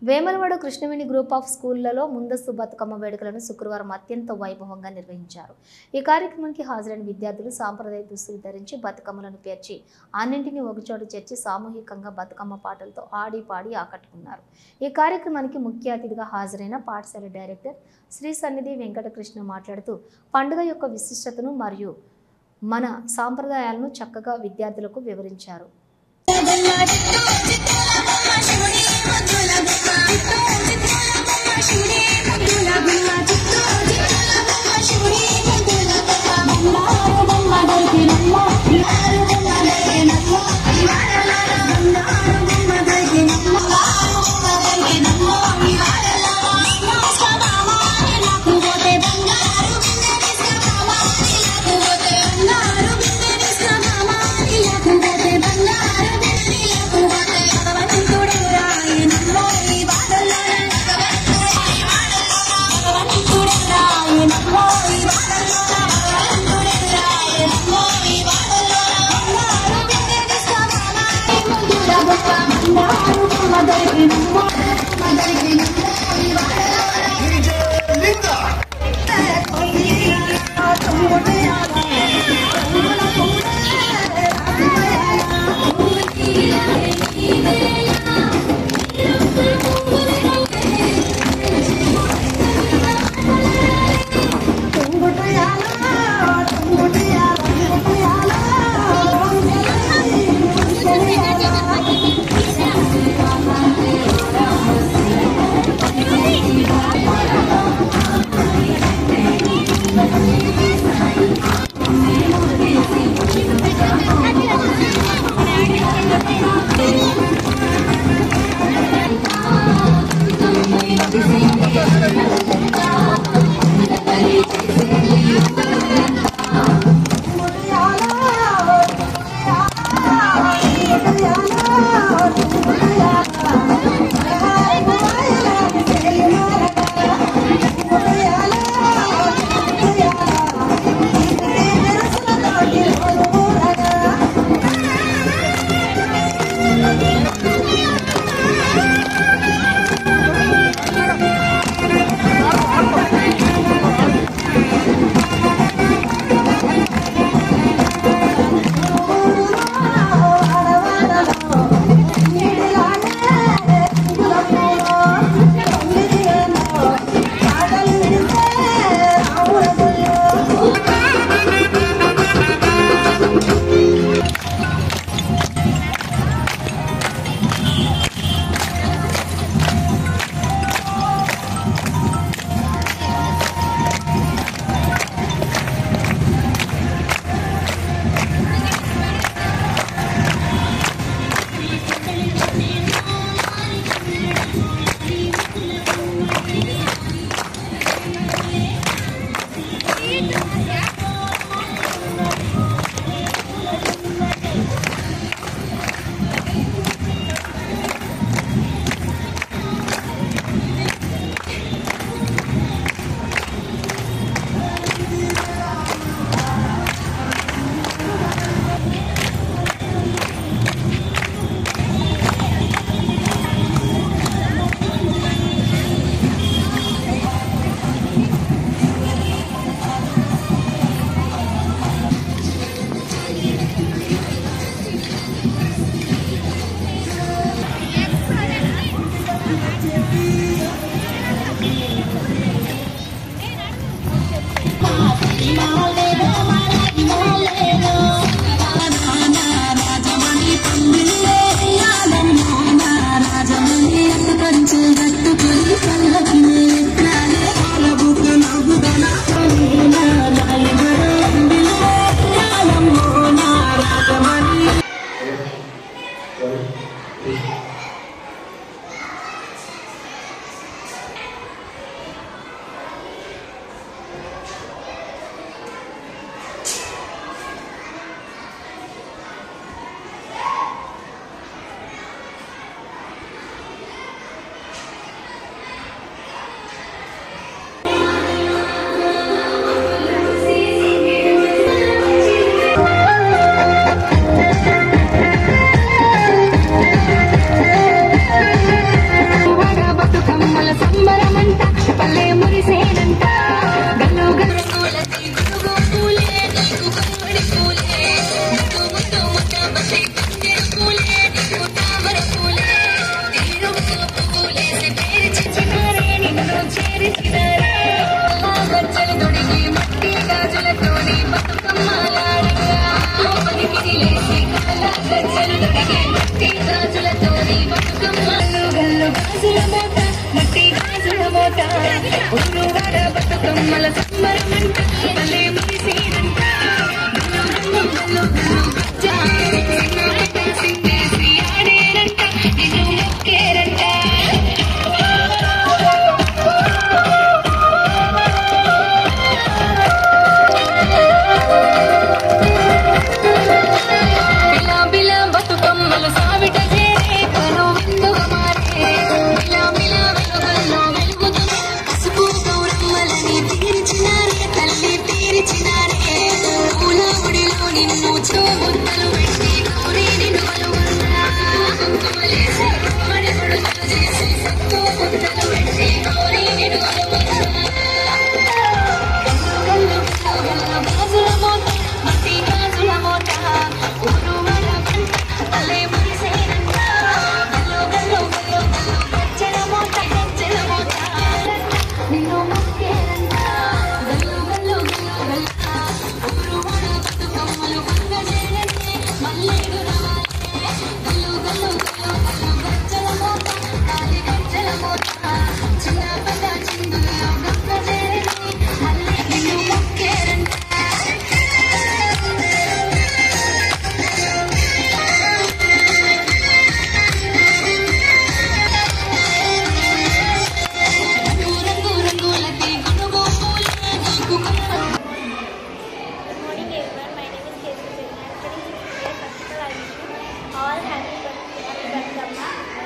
Vemulawada Krishnaveni group of స్కూళ్లలో ముందస్తు బతుకమ్మ వేడుకలను శుక్రవారం అత్యంత వైభవంగా నిర్వహించారు. ఈ కార్యక్రమానికి హాజరైన విద్యార్థులు సాంప్రదాయ దుస్తులు ధరించి బతుకమ్మలను పేర్చి అన్నింటినీ ఒకచోట చేర్చి సామూహికంగా బతుకమ్మ పాటలతో ఆడి పాడి ఆకట్టుకున్నారు. ఈ కార్యక్రమానికి ముఖ్య అతిథిగా హాజరైన పాఠశాల డైరెక్టర్ శ్రీ సన్నిధి వెంకటకృష్ణ మాట్లాడుతూ పండుగ యొక్క విశిష్టతను మరియు మన సాంప్రదాయాలను చక్కగా విద్యార్థులకు వివరించారు. గాజుల మోత మట్టి గాజుల మోత ఊరువాడ బతుకమ్మల సంబరమంట భలే మురిసేనంట సింగేసి ఆడేనంట నిన్ను మొక్కేరంట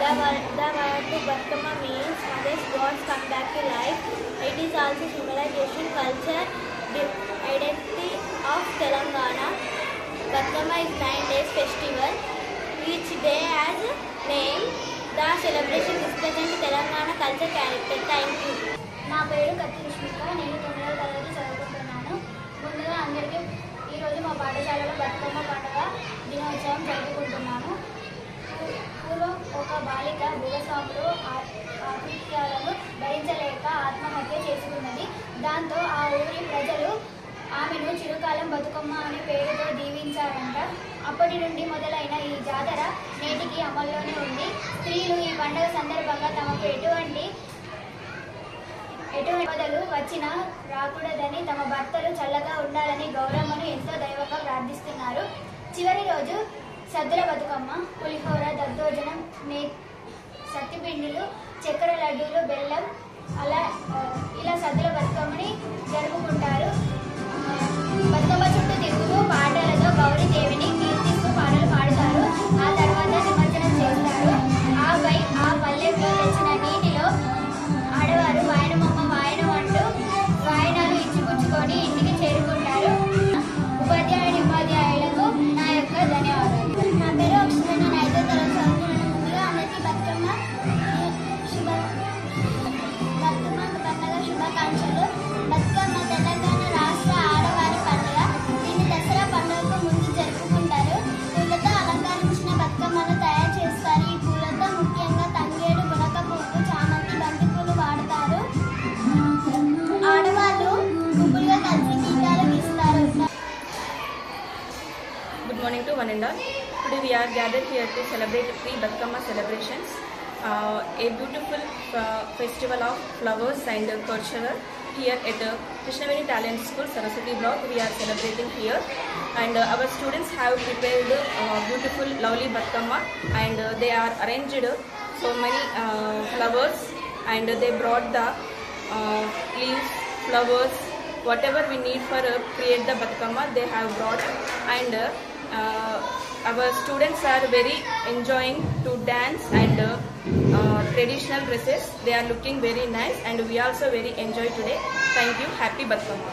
The word Batkama means mother's gods come back to life. It is also symbolization, culture, the identity of Telangana. Batkama is 9 days festival. Each day has a name. The celebration represents Telangana culture character. Thank you. నా పేరు కత్తి రష్మిక. నేను 9వ తరగతి చదువుకుంటున్నాను. ముందుగా అందరికీ ఈరోజు మా పాఠశాలలో బతుకమ్మ పండుగ దినోత్సవం జరుపుకుంటున్నాము. పూర్వం ఒక బాలిక భూస్వాములు ఆతిథ్యాలను భరించలేక ఆత్మహత్య చేసుకున్నది. దాంతో ఆ ఊరి ప్రజలు ఆమెను చిరకాలం బతుకమ్మ అనే పేరుతో దీవించారంట. అప్పటి నుండి మొదలైన ఈ జాతర నేటికి అమల్లోనే ఉంది. స్త్రీలు ఈ పండుగ సందర్భంగా తమకు ఎటువంటి బదులు వచ్చినా రాకూడదని, తమ భర్తలు చల్లగా ఉండాలని గౌరమ్మను ఎంతో దైవంగా ప్రార్థిస్తున్నారు. చివరి రోజు సద్దుల బతుకమ్మ, పులిహోర, దద్దోజనం, సత్తిపిండిలు, చక్కెర లడ్డూలు, బెల్లం ఇలా సద్దుల బతుకమ్మని జరుపుకుంటారు. బతుకమ్మ చుట్టూ తిరుగుతూ పాటలతో గౌరీదేవిని కీర్తిస్తూ పాటలు పాడతారు. ఆ తర్వాత నిమజ్జనం చేస్తారు. ఆ పల్లెల్లో తెచ్చిన నీటిలో ఆడవారు వాయనమమ్మ వాయనం అంటూ వాయనాలు ఇచ్చిపుచ్చుకొని ఇంటికి చేరుకుంటారు. ఉపాధ్యాయులకు నా యొక్క ధన్యవాదాలు. నా పేరు అక్షర. నేను 5వ తరగతి చదువుతున్నాను. ముందుగా అందరికీ బతుకమ్మ పండుగ శుభాకాంక్షలు. బతుకమ్మ తెలంగాణ రాష్ట్ర ఆడవారి పండుగ. దీన్ని దసరా పండుగకు ముందు జరుపుకుంటారు. పూలతో అలంకరించిన బతుకమ్మను తయారు చేస్తారు. ఈ పూలతో ముఖ్యంగా తంగేడు, గునక పువ్వు, చామంతి, బంతి పూలు వాడతారు. ఆడవాళ్ళు గుంపులుగా కలిసి గీతాలు గీస్తారు. Good morning to one and all. Today we are gathered here to celebrate pre-Batkama celebrations, a beautiful festival of flowers and culture here at Krishnaveni Talent School, Saraswati Block. We are celebrating here, and our students have prepared beautiful, lovely Batkama, and they are arranged so many flowers, and they brought the leaves, flowers, whatever we need for create the Batkama, they have brought, and our students are very enjoying to dance and traditional dresses. They are looking very nice, and we also very enjoy today. Thank you. Happy Batkama.